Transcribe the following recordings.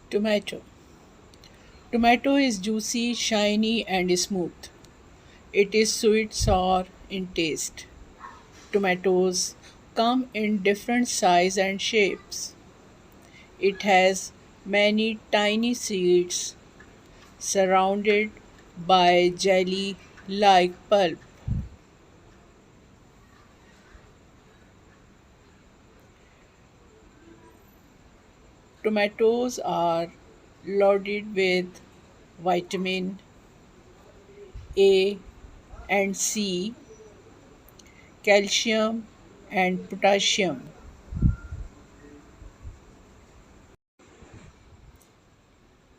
Tomato. Tomato is juicy, shiny, and smooth. It is sweet sour in taste. Tomatoes come in different size and shapes. It has many tiny seeds surrounded by jelly like pulp. Tomatoes are loaded with vitamin A and C, calcium and potassium.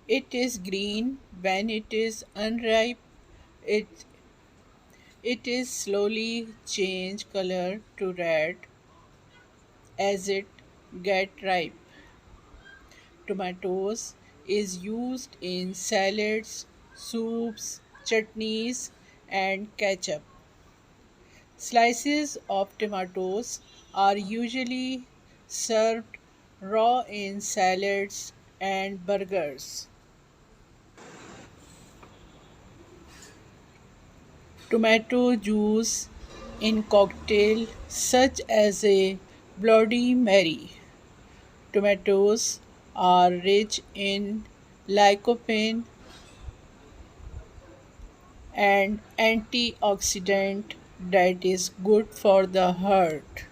It is green when it is unripe. It, it is slowly change color to red as it get ripe. Tomatoes is used in salads, soups, chutneys and ketchup. Slices of tomatoes are usually served raw in salads and burgers. Tomato juice in cocktail such as a Bloody Mary. Tomatoes are rich in lycopene and antioxidant that is good for the heart.